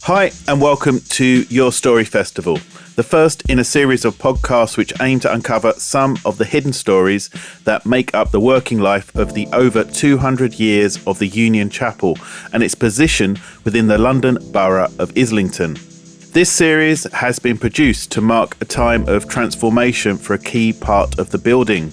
Hi and welcome to Your Story Festival, the first in a series of podcasts which aim to uncover some of the hidden stories that make up the working life of the over 200 years of the Union Chapel and its position within the London Borough of Islington. This series has been produced to mark a time of transformation for a key part of the building.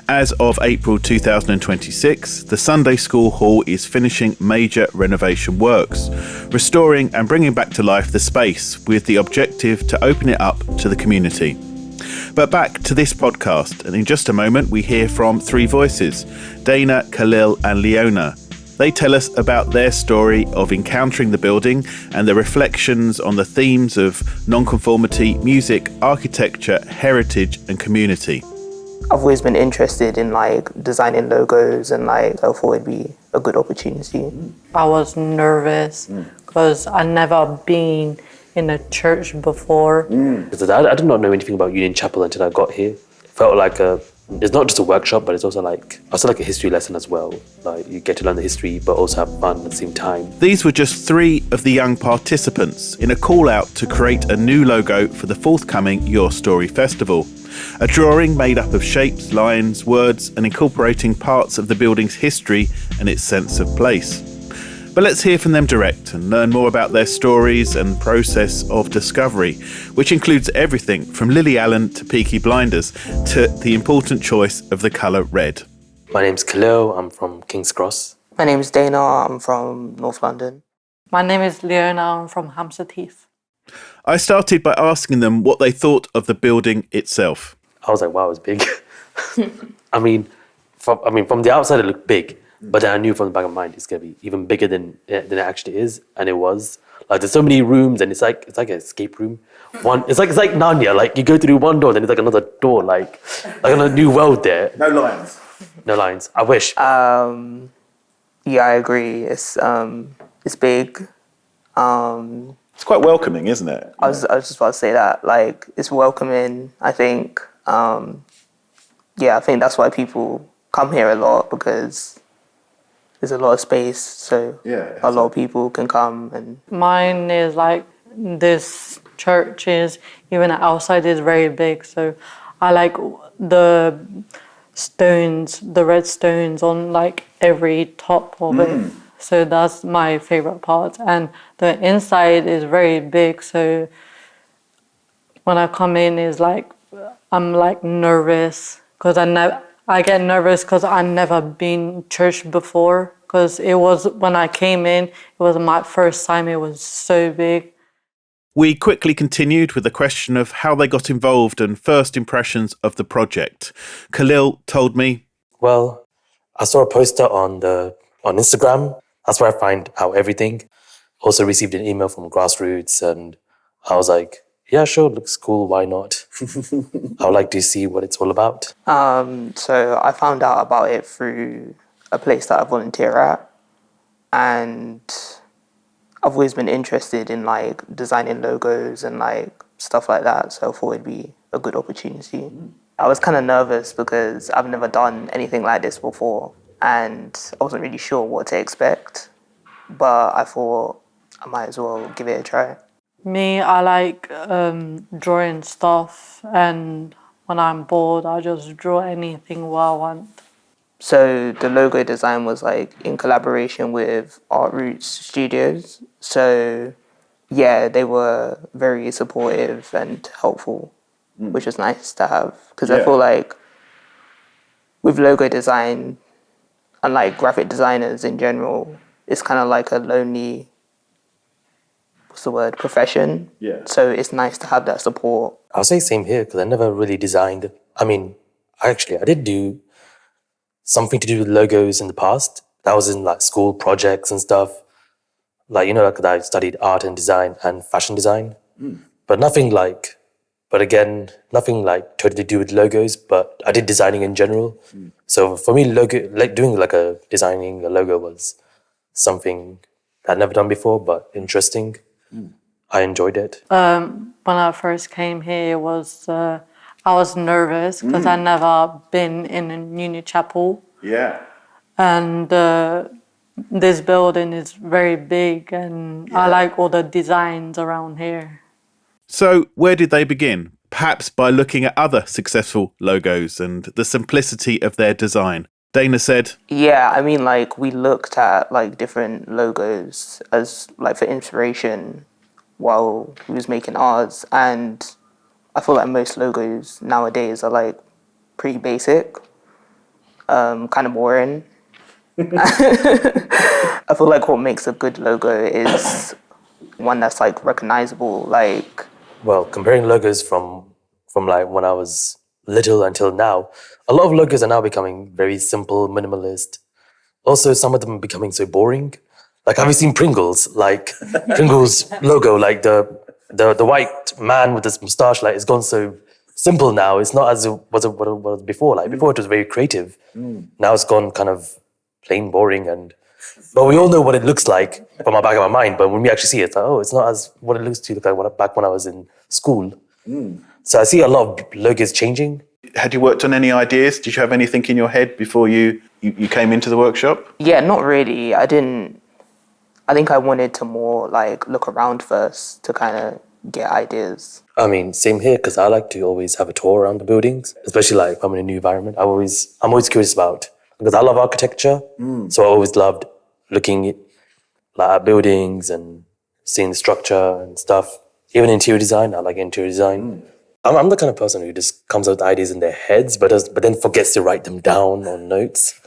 As of April 2026, the Sunday School Hall is finishing major renovation works, restoring and bringing back to life the space with the objective to open it up to the community. But back to this podcast, and in just a moment we hear from three voices, Dayna, Khalil and Leona. They tell us about their story of encountering the building and the reflections on the themes of nonconformity, music, architecture, heritage and community. I've always been interested in designing logos and I thought it'd be a good opportunity. I was nervous because I'd never been in a church before. I did not know anything about Union Chapel until I got here. It felt like it's not just a workshop, but it's also like a history lesson as well. Like you get to learn the history, but also have fun at the same time. These were just three of the young participants in a call out to create a new logo for the forthcoming Your Story Festival. A drawing made up of shapes, lines, words, and incorporating parts of the building's history and its sense of place. But let's hear from them direct and learn more about their stories and process of discovery, which includes everything from Lily Allen to Peaky Blinders to the important choice of the colour red. My name's Khalil, I'm from King's Cross. My name's Dayna, I'm from North London. My name is Leona, I'm from Hampstead Heath. I started by asking them what they thought of the building itself. I was like, wow, it's big. From the outside it looked big, but then I knew from the back of my mind it's gonna be even bigger than it actually is, and it was. Like there's so many rooms, and it's like an escape room. It's like Narnia. Like you go through one door, then it's like another door, like another new world there. No lines. No lines. I wish. Yeah, I agree. It's big. It's quite welcoming, isn't it? I was just about to say that. Like it's welcoming. I think. I think that's why people come here a lot because there's a lot of space. So a lot of people can come and. Mine is like this church is, even outside is very big. So I like the stones, the red stones on like every top of it. So that's my favorite part. And the inside is very big. So when I come in, is like I'm like nervous because I get nervous because I've never been church before. Because it was when I came in, it was my first time. It was so big. We quickly continued with the question of how they got involved and first impressions of the project. Khalil told me, Well, I saw a poster on Instagram. That's where I find out everything. Also received an email from Grassroots, and I was like, yeah, sure, looks cool, why not? I would like to see what it's all about. So I found out about it through a place that I volunteer at, and I've always been interested in designing logos and stuff like that, so I thought it'd be a good opportunity. I was kind of nervous because I've never done anything like this before, and I wasn't really sure what to expect, but I thought I might as well give it a try. Me, I like drawing stuff, and when I'm bored, I just draw anything what I want. So the logo design was in collaboration with Art Roots Studios. So yeah, they were very supportive and helpful, which was nice to have. Because I feel like with logo design and graphic designers in general, it's kind of like a lonely, profession. Yeah. So it's nice to have that support. I'll say same here because I never really designed. I did do something to do with logos in the past. That was in school projects and stuff. I studied art and design and fashion design. But nothing totally to do with logos, but I did designing in general. So for me, designing a logo was something I'd never done before, but interesting. I enjoyed it. When I first came here, I was nervous because I'd never been in a Union Chapel. Yeah. And this building is very big, and I like all the designs around here. So, where did they begin? Perhaps by looking at other successful logos and the simplicity of their design. Dayna said, Yeah, I mean, like, we looked at, like, different logos as, like, for inspiration while we was making ours. And I feel like most logos nowadays are, like, pretty basic, kind of boring. I feel like what makes a good logo is one that's, like, recognizable, like... Well, comparing logos from like when I was little until now, a lot of logos are now becoming very simple, minimalist. Also, some of them are becoming so boring. Like, have you seen Pringles? Like, Pringles logo, like the white man with his moustache, like, it's gone so simple now. It's not as it was before. Like, before it was very creative. Now it's gone kind of plain boring. But we all know what it looks like from the back of our mind. But when we actually see it, it's like, oh, it's not as what it looks to look like back when I was in school. So I see a lot of logos changing. had you worked on any ideas? Did you have anything in your head before you came into the workshop? Yeah, not really. I didn't. I think I wanted to more like look around first to kind of get ideas. I mean, same here, because I like to always have a tour around the buildings, especially like if I'm in a new environment. I'm always curious about, because I love architecture, so I always loved looking at buildings and seeing the structure and stuff. Even interior design, I like interior design. I'm the kind of person who just comes up with ideas in their heads, but then forgets to write them down on notes.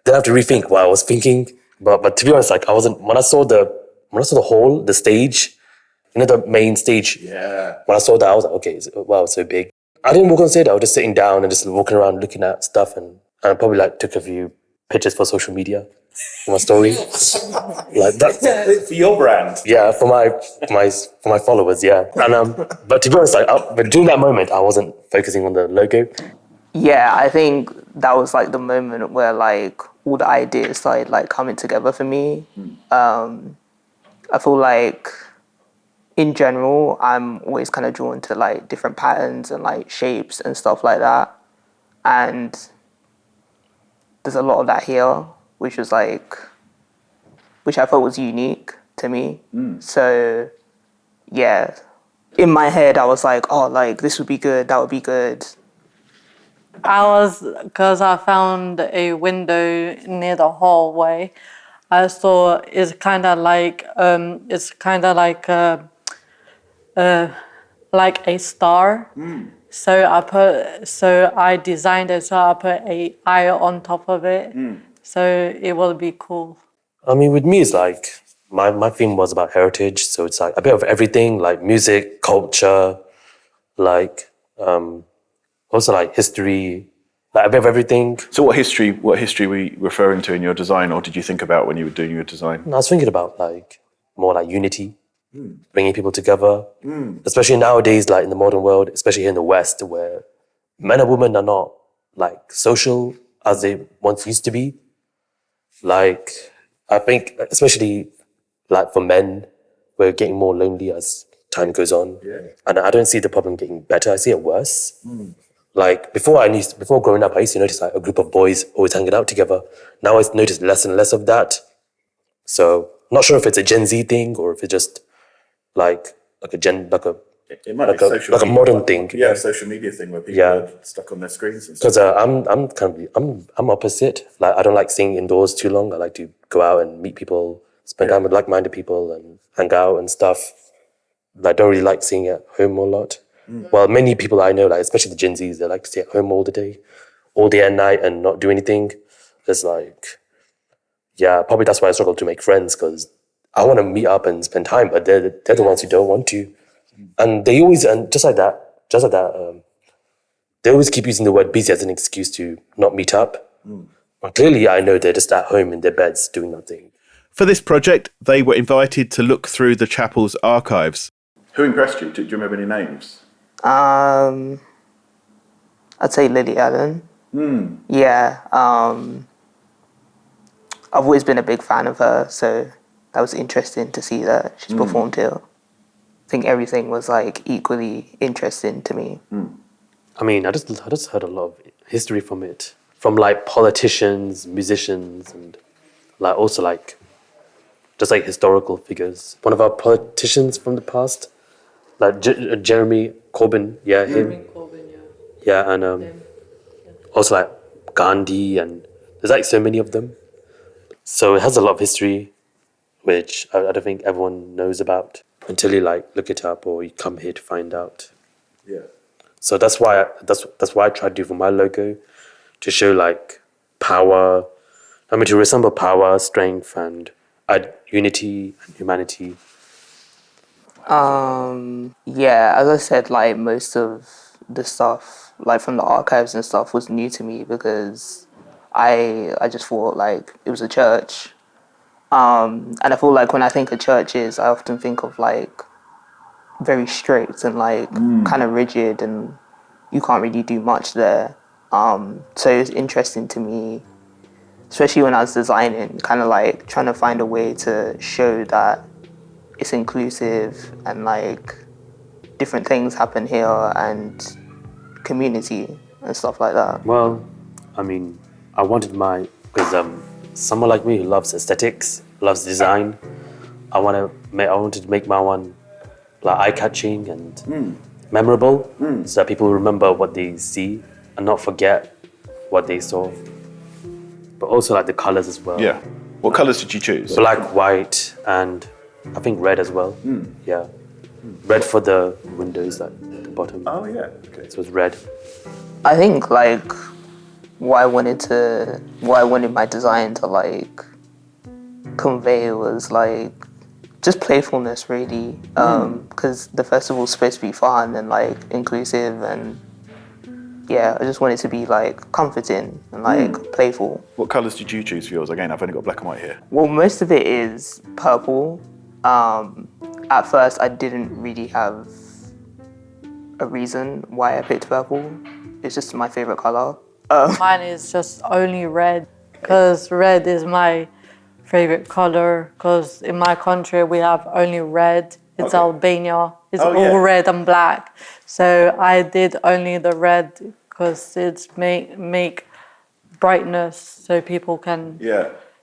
Then I have to rethink what I was thinking. But to be honest, like I wasn't when I saw the hall, the stage, the main stage. Yeah. When I saw that, I was like, okay, wow, it's so big. I didn't walk on stage. I was just sitting down and just walking around looking at stuff, and I probably like took a few pictures for social media, for my story, like that. For your brand. Yeah, for my followers, yeah. And but to be honest, but during that moment, I wasn't focusing on the logo. Yeah, I think that was like the moment where like all the ideas started like coming together for me. I feel like in general, I'm always kind of drawn to like different patterns and like shapes and stuff like that. And there's a lot of that here, which I felt was unique to me. So yeah, in my head, I was like, oh, like this would be good, that would be good. Because I found a window near the hallway, I saw it's kind of like a star. So I designed it, so I put a eye on top of it, so it will be cool. I mean, with me, it's like my theme was about heritage, so it's like a bit of everything, like music, culture, like also like history, like a bit of everything. So what history were you referring to in your design, or did you think about when you were doing your design? I was thinking about like more like unity, bringing people together, especially nowadays, like in the modern world, especially here in the West, where men and women are not like social as they once used to be. Like, I think, especially like for men, we're getting more lonely as time goes on. Yeah. And I don't see the problem getting better. I see it worse. Like before growing up, I used to notice like a group of boys always hanging out together. Now I notice less and less of that. So not sure if it's a Gen Z thing or if it's just like It might be a modern thing. Yeah, a social media thing where people are stuck on their screens and stuff. Because I'm opposite. Like I don't like staying indoors too long. I like to go out and meet people, spend time with like-minded people, and hang out and stuff. I don't really like staying at home a lot. Well, many people I know, like especially the Gen Zs, they like to stay at home all day and night, and not do anything. It's like, yeah, probably that's why I struggle to make friends, because I want to meet up and spend time, but they're the ones who don't want to. And they always, and just like that, they always keep using the word busy as an excuse to not meet up. But clearly, I know they're just at home in their beds doing nothing. For this project, they were invited to look through the chapel's archives. Who impressed you? Do you remember any names? I'd say Lily Allen. Yeah. I've always been a big fan of her, so that was interesting to see that she's performed here. I think everything was like equally interesting to me. I mean, I just heard a lot of history from it, from like politicians, musicians, and like also like just like historical figures. One of our politicians from the past, like Jeremy Corbyn, yeah, him, yeah, and also like Gandhi, and there's like so many of them. So it has a lot of history, which I don't think everyone knows about until you like look it up or you come here to find out. Yeah. So that's why I try to do for my logo, to show like power. I mean, to resemble power, strength, and unity and humanity. Yeah, as I said, like most of the stuff, like from the archives and stuff, was new to me because I just thought like it was a church. And I feel like when I think of churches, I often think of like very strict and like kind of rigid, and you can't really do much there. So it's interesting to me, especially when I was designing, kind of like trying to find a way to show that it's inclusive and like different things happen here and community and stuff like that. Well, I mean, I wanted because someone like me who loves aesthetics, loves design. I wanted to make my one like eye-catching and memorable, so that people remember what they see and not forget what they saw. But also like the colors as well. Yeah. What colours did you choose? Black, white, and I think red as well. Yeah, red for the windows at the bottom. Oh yeah. Okay. So it's red. I think like what I wanted my design to like convey was like just playfulness, really, because the festival's supposed to be fun and like inclusive, and yeah, I just wanted to be like comforting and like playful. What colours did you choose for yours? Again, I've only got black and white here. Well, most of it is purple. At first, I didn't really have a reason why I picked purple. It's just my favorite color. Mine is just only red, because red is my favorite color, because in my country we have only red. It's Albania. It's all red and black. So I did only the red because it's make brightness so people can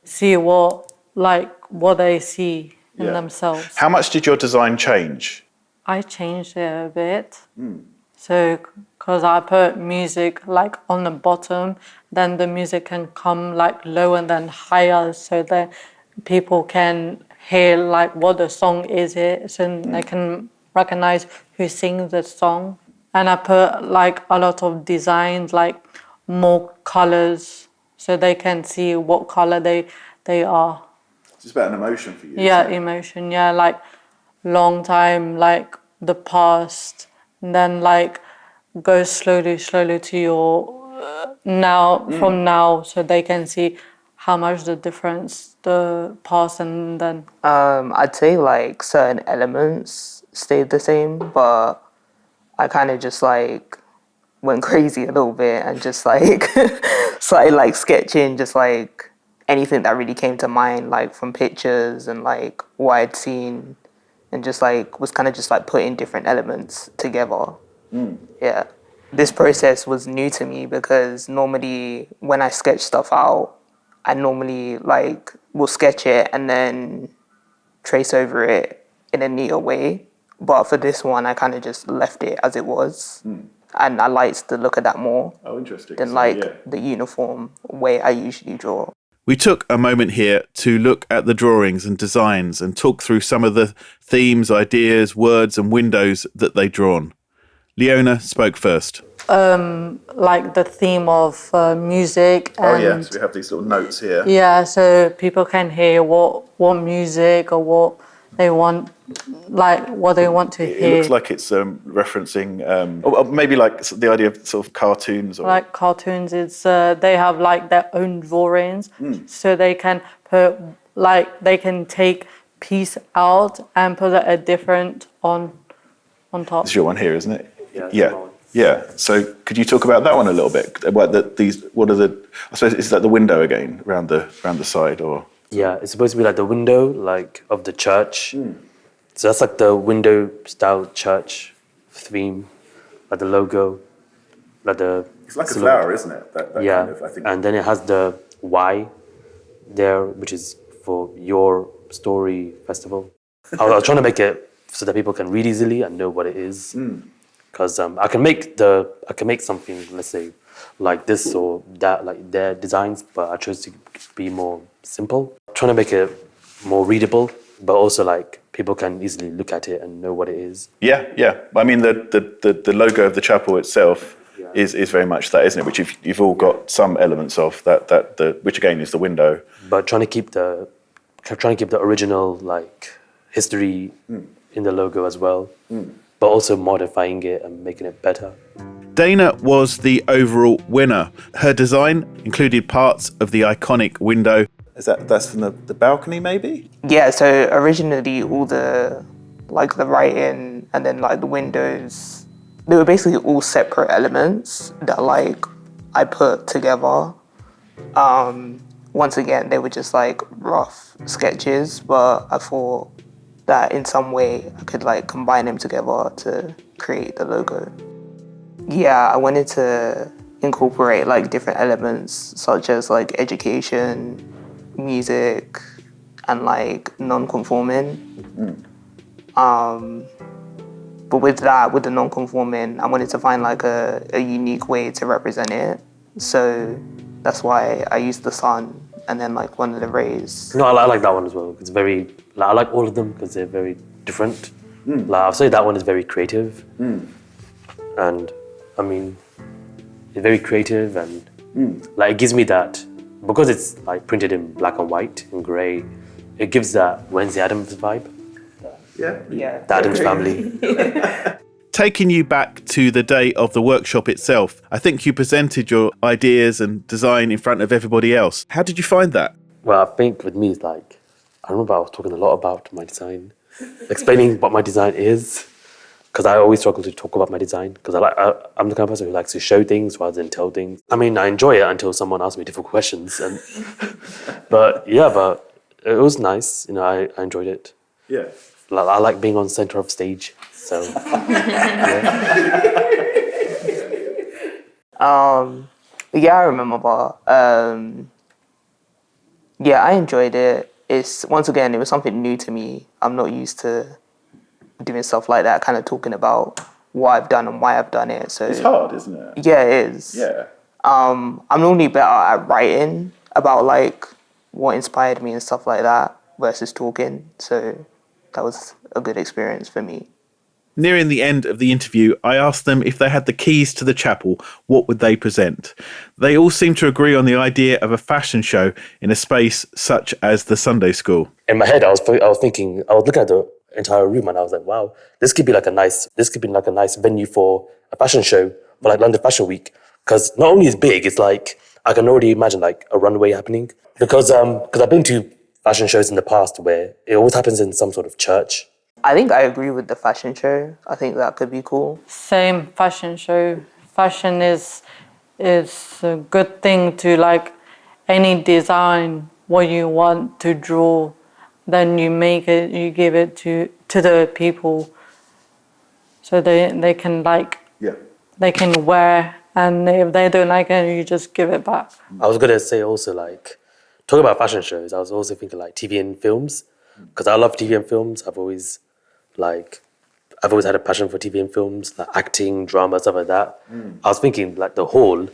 see what they see in themselves. How much did your design change? I changed it a bit. So, because I put music like on the bottom, then the music can come like lower and then higher, so that people can hear like what the song is, so they can recognize who sings the song. And I put like a lot of designs, like more colors, so they can see what color they are. It's about an emotion for you. Yeah, emotion. Yeah, like long time, like the past, and then like go slowly to your now, from now, so they can see how much the difference the past and then. I'd say like certain elements stayed the same, but I kind of just like went crazy a little bit and just like started like sketching just like anything that really came to mind, like from pictures and like what I'd seen, and just like was kind of just like putting different elements together. Yeah. This process was new to me because normally when I sketch stuff out, I normally like will sketch it and then trace over it in a neater way. But for this one, I kind of just left it as it was. And I liked the look of that more than the uniform way I usually draw. We took a moment here to look at the drawings and designs and talk through some of the themes, ideas, words and windows that they'd drawn. Leona spoke first. Like the theme of music. And so we have these little notes here. yeah, so people can hear what music or what they want, like what they want to hear. It looks like it's referencing, or maybe like the idea of sort of cartoons. Or like cartoons, it's they have like their own drawings, so they can put they can take piece out and put a different on top. It's your one here, isn't it? Yeah. Yeah. So could you talk about that one a little bit? What are the? I suppose is that the window again around the side, or? Yeah, it's supposed to be like the window, like of the church. So that's like the window style church theme, like the logo, like the. It's like a flower, isn't it? That yeah, kind of, I think. And then it has the Y, there, which is for your story festival. I was trying to make it so that people can read easily and know what it is. Because I can make something, let's say, like this or that, like their designs, but I chose to be more simple. Trying to make it more readable, but also like people can easily look at it and know what it is. Yeah. I mean, the logo of the chapel itself is very much that, isn't it? Which you've all got some elements of that which again is the window. But trying to keep the original like history in the logo as well, but also modifying it and making it better. Dayna was the overall winner. Her design included parts of the iconic window. That's from the balcony, maybe? Yeah, so originally all the writing and then like the windows, they were basically all separate elements that like I put together. Once again, they were just like rough sketches, but I thought that in some way I could like combine them together to create the logo. Yeah, I wanted to incorporate like different elements such as like education, music, and like non-conforming. But with the non-conforming, I wanted to find like a unique way to represent it. So that's why I used the sun and then like one of the rays. No, I like that one as well. It's very, I like all of them because they're very different. Like I'll say that one is very creative. And I mean, it's very creative and like it gives me that, because it's like printed in black and white and grey, it gives that Wednesday Addams vibe. Yeah. The Addams family. Taking you back to the day of the workshop itself, I think you presented your ideas and design in front of everybody else. How did you find that? Well, I think with me, it's like, I remember I was talking a lot about my design, explaining what my design is, because I always struggle to talk about my design, because I'm the kind of person who likes to show things rather than tell things. I mean, I enjoy it until someone asks me difficult questions, but it was nice. You know, I enjoyed it. Yeah. I like being on center of stage, so Yeah, I remember. Yeah, I enjoyed it. Once again, it was something new to me. I'm not used to doing stuff like that, kind of talking about what I've done and why I've done it. So It's hard, isn't it? yeah, it is. Yeah. I'm normally better at writing about like what inspired me and stuff like that versus talking. So that was a good experience for me. Nearing the end of the interview, I asked them if they had the keys to the chapel, what would they present? They all seemed to agree on the idea of a fashion show in a space such as the Sunday school. in my head, I was thinking, I was looking at the entire room and I was like, wow, this could be like a nice venue for a fashion show for like London Fashion Week. Because not only is it big, it's like, I can already imagine like a runway happening. Because I've been to fashion shows in the past where it always happens in some sort of church. I think I agree with the fashion show. I think that could be cool. Same fashion show. Fashion is a good thing to like any design, what you want to draw, then you make it, you give it to the people so they can like, they can wear, and if they don't like it, you just give it back. I was gonna say also like, talking about fashion shows, I was also thinking like TV and films, because I love TV and films. I've always had a passion for TV and films, like acting, drama, stuff like that. I was thinking like the hall,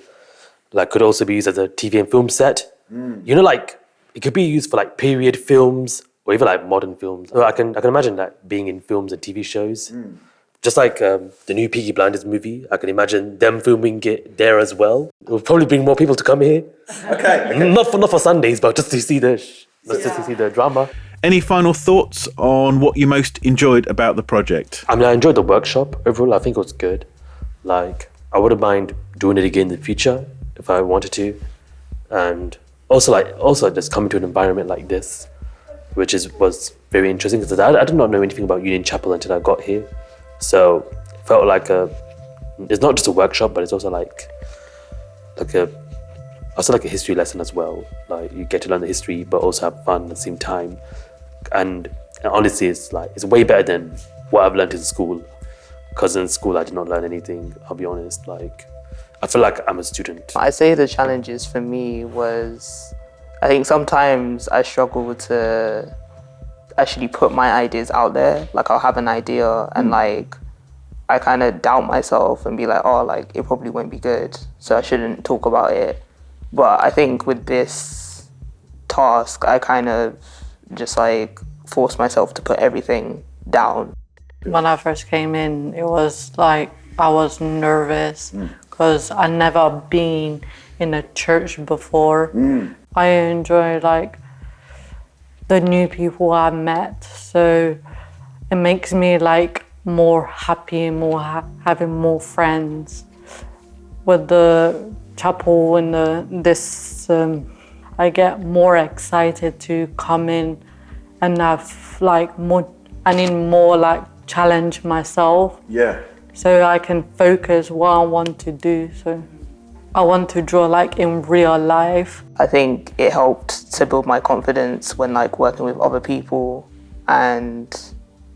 like could also be used as a TV and film set. You know, like it could be used for like period films or even like modern films. So I can imagine that being in films and TV shows. Just like the new Peaky Blinders movie, I can imagine them filming it there as well. It will probably bring more people to come here. Okay. Not for Sundays, but just to see to see the drama. Any final thoughts on what you most enjoyed about the project? I mean, I enjoyed the workshop overall. I think it was good. Like, I wouldn't mind doing it again in the future if I wanted to. And also just coming to an environment like this, which was very interesting because I did not know anything about Union Chapel until I got here. So it felt like it's not just a workshop, but it's also like a history lesson as well. Like you get to learn the history, but also have fun at the same time. And honestly, it's way better than what I've learned in school. Because in school, I did not learn anything. I'll be honest. Like, I feel like I'm a student. I'd say the challenges for me was I think sometimes I struggle to actually put my ideas out there. Like I'll have an idea and like I kind of doubt myself and be like, oh, like it probably won't be good, so I shouldn't talk about it. But I think with this task, I kind of just like force myself to put everything down. When I first came in, it was like I was nervous because I'd never been in a church before. I enjoy like the new people I met, so it makes me like more happy, having more friends. With the chapel and this, I get more excited to come in and have like more. I need more like challenge myself. Yeah. So I can focus what I want to do. So I want to draw like in real life. I think it helped to build my confidence when like working with other people, and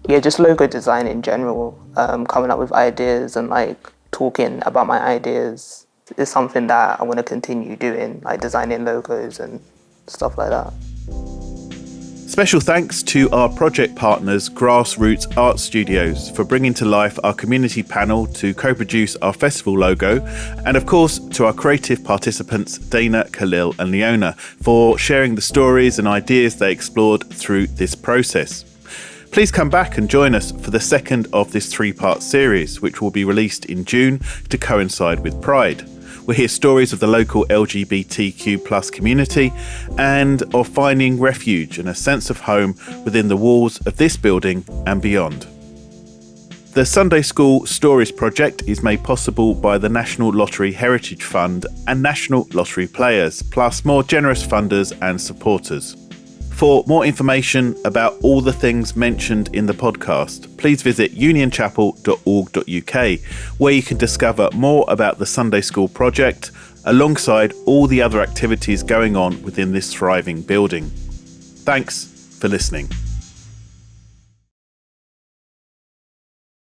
yeah, just logo design in general. Coming up with ideas and like talking about my ideas is something that I want to continue doing, like designing logos and stuff like that. Special thanks to our project partners, Grassroots Art Studios, for bringing to life our community panel to co-produce our festival logo, and of course to our creative participants, Dayna, Khalil and Leona, for sharing the stories and ideas they explored through this process. Please come back and join us for the second of this 3-part series, which will be released in June to coincide with Pride. We'll hear stories of the local LGBTQ+ community and of finding refuge and a sense of home within the walls of this building and beyond. The Sunday School Stories project is made possible by the National Lottery Heritage Fund and National Lottery Players, plus more generous funders and supporters. For more information about all the things mentioned in the podcast, please visit unionchapel.org.uk, where you can discover more about the Sunday School project, alongside all the other activities going on within this thriving building. Thanks for listening.